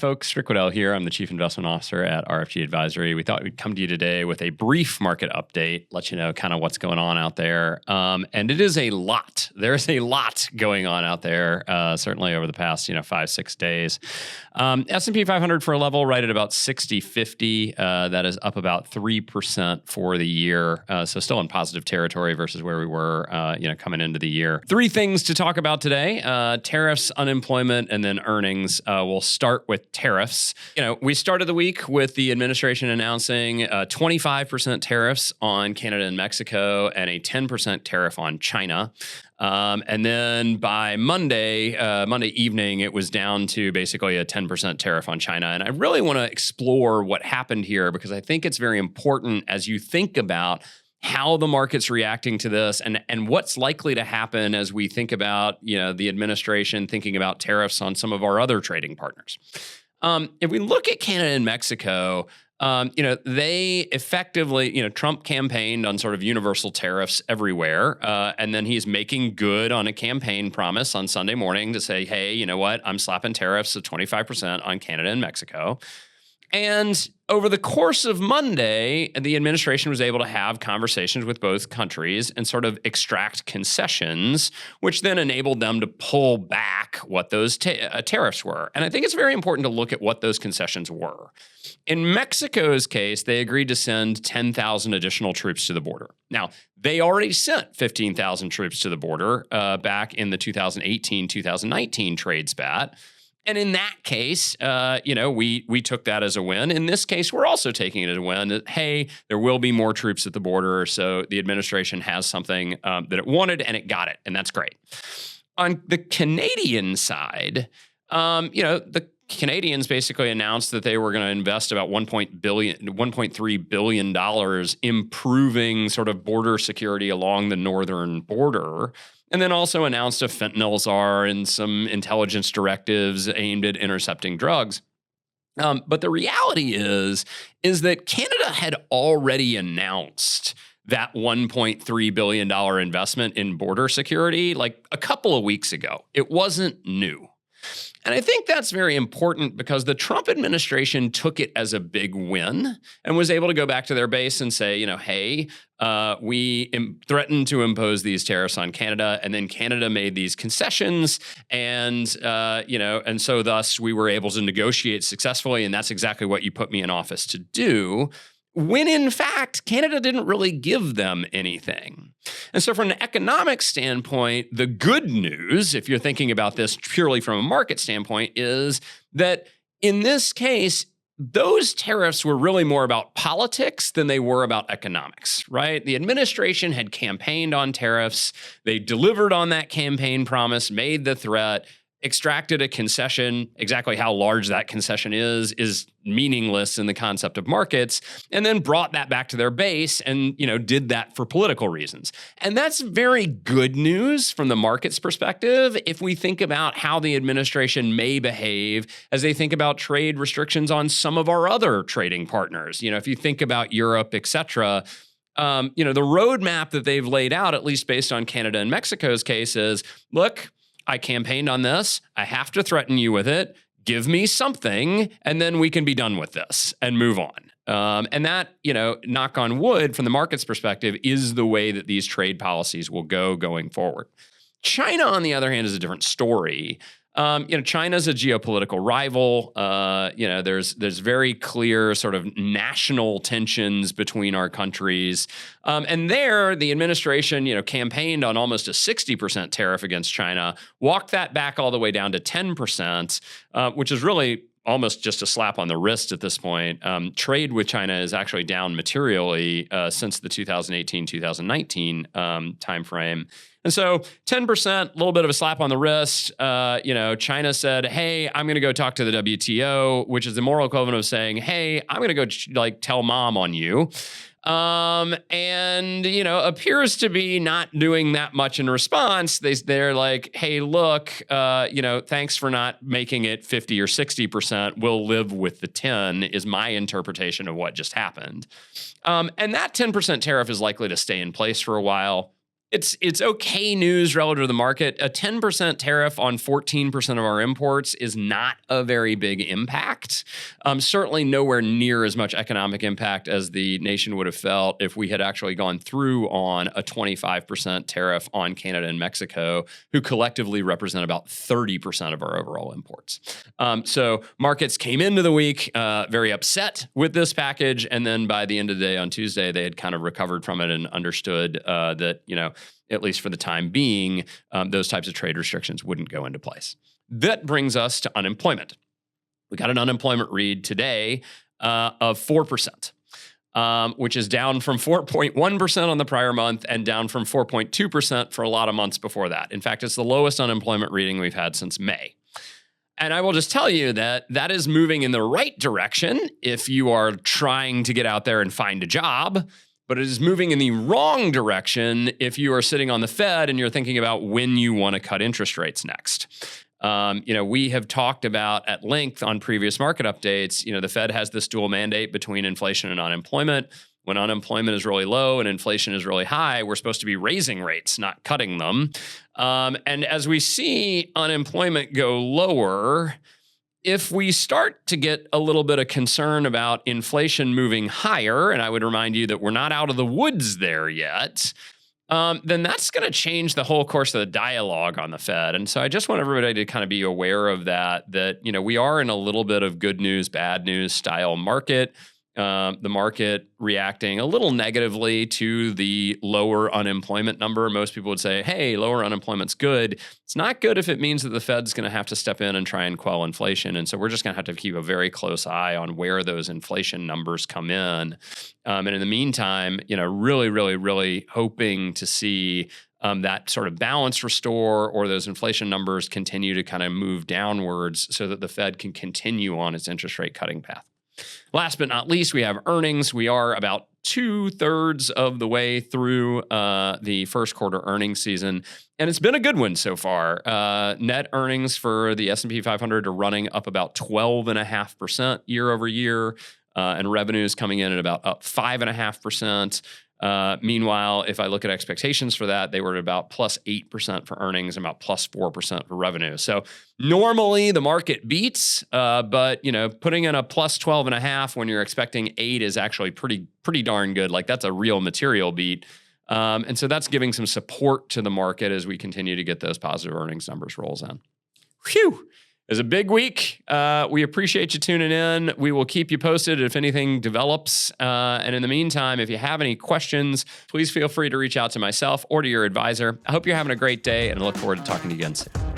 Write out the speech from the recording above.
folks. Rick Wedell here. I'm the Chief Investment Officer at RFG Advisory. We thought we'd come to you today with a brief market update, let you know kind of what's going on out there. And it is a lot. There's a lot going on out there, certainly over the past 5-6 days. S&P 500 for a level right at about 60.50. That is up about 3% for the year. So still in positive territory versus where we were coming into the year. Three things to talk about today. Tariffs, unemployment, and then earnings. We'll start with tariffs. We started the week with the administration announcing 25% tariffs on Canada and Mexico and a 10% tariff on China. And then by Monday evening, it was down to basically a 10% tariff on China. And I really want to explore what happened here because I think it's very important as you think about how the market's reacting to this and what's likely to happen as we think about, the administration thinking about tariffs on some of our other trading partners. If we look at Canada and Mexico, they effectively, Trump campaigned on sort of universal tariffs everywhere. And then he's making good on a campaign promise on Sunday morning to say, hey, you know what? I'm slapping tariffs of 25% on Canada and Mexico. And over the course of Monday, the administration was able to have conversations with both countries and sort of extract concessions, which then enabled them to pull back what those tariffs were. And I think it's very important to look at what those concessions were. In Mexico's case, they agreed to send 10,000 additional troops to the border. Now, they already sent 15,000 troops to the border back in the 2018-2019 trade spat. And in that case, we took that as a win. In this case, we're also taking it as a win that, hey, there will be more troops at the border. So the administration has something that it wanted and it got it. And that's great. On the Canadian side, the Canadians basically announced that they were going to invest about $1.3 billion improving sort of border security along the northern border. And then also announced a fentanyl czar and some intelligence directives aimed at intercepting drugs. But the reality is that Canada had already announced that $1.3 billion investment in border security like a couple of weeks ago. It wasn't new. And I think that's very important because the Trump administration took it as a big win and was able to go back to their base and say, hey, we threatened to impose these tariffs on Canada, and then Canada made these concessions, and so thus we were able to negotiate successfully, and that's exactly what you put me in office to do. When in fact, Canada didn't really give them anything. And so from an economic standpoint, the good news, if you're thinking about this purely from a market standpoint, is that in this case, those tariffs were really more about politics than they were about economics, right? The administration had campaigned on tariffs. They delivered on that campaign promise, made the threat, extracted a concession. Exactly how large that concession is meaningless in the concept of markets, and then brought that back to their base and, did that for political reasons. And that's very good news from the market's perspective if we think about how the administration may behave as they think about trade restrictions on some of our other trading partners. If you think about Europe, et cetera, the roadmap that they've laid out, at least based on Canada and Mexico's case, is, look, I campaigned on this. I have to threaten you with it. Give me something, and then we can be done with this and move on. And that, knock on wood, from the market's perspective, is the way that these trade policies will go going forward. China, on the other hand, is a different story. China's a geopolitical rival. There's very clear sort of national tensions between our countries. And there, the administration, campaigned on almost a 60% tariff against China, walked that back all the way down to 10%, which is really almost just a slap on the wrist at this point. Trade with China is actually down materially since the 2018-2019 timeframe. And so 10%, a little bit of a slap on the wrist. China said, hey, I'm going to go talk to the WTO, which is the moral equivalent of saying, hey, I'm going to go tell mom on you. Appears to be not doing that much in response. They're like, hey, look, thanks for not making it 50 or 60%. We'll live with the 10 is my interpretation of what just happened. And that 10% tariff is likely to stay in place for a while. It's okay news relative to the market. A 10% tariff on 14% of our imports is not a very big impact. Certainly nowhere near as much economic impact as the nation would have felt if we had actually gone through on a 25% tariff on Canada and Mexico, who collectively represent about 30% of our overall imports. So markets came into the week very upset with this package, and then by the end of the day on Tuesday, they had kind of recovered from it and understood that, at least for the time being, those types of trade restrictions wouldn't go into place. That brings us to unemployment. We got an unemployment read today of 4%, which is down from 4.1% on the prior month and down from 4.2% for a lot of months before that. In fact, it's the lowest unemployment reading we've had since May. And I will just tell you that that is moving in the right direction if you are trying to get out there and find a job. But it is moving in the wrong direction if you are sitting on the Fed and you're thinking about when you want to cut interest rates next. We have talked about at length on previous market updates, the Fed has this dual mandate between inflation and unemployment. When unemployment is really low and inflation is really high, we're supposed to be raising rates, not cutting them. And as we see unemployment go lower, if we start to get a little bit of concern about inflation moving higher, and I would remind you that we're not out of the woods there yet, then that's going to change the whole course of the dialogue on the Fed. And so I just want everybody to kind of be aware of that we are in a little bit of good news, bad news style market. The market reacting a little negatively to the lower unemployment number. Most people would say, hey, lower unemployment's good. It's not good if it means that the Fed's going to have to step in and try and quell inflation. And so we're just going to have to keep a very close eye on where those inflation numbers come in. And in the meantime, really, really, really hoping to see that sort of balance restore or those inflation numbers continue to kind of move downwards so that the Fed can continue on its interest rate cutting path. Last but not least, we have earnings. We are about 2/3 of the way through the first quarter earnings season, and it's been a good one so far. Net earnings for the S&P 500 are running up about 12.5% year over year, and revenues coming in at about up 5.5%. Meanwhile, if I look at expectations for that, they were at about plus 8% for earnings and about plus 4% for revenue. So normally the market beats, but putting in a plus 12.5 when you're expecting 8 is actually pretty darn good. Like that's a real material beat. And so that's giving some support to the market as we continue to get those positive earnings numbers rolls in. Whew. It was a big week. We appreciate you tuning in. We will keep you posted if anything develops. And in the meantime, if you have any questions, please feel free to reach out to myself or to your advisor. I hope you're having a great day and I look forward to talking to you again soon.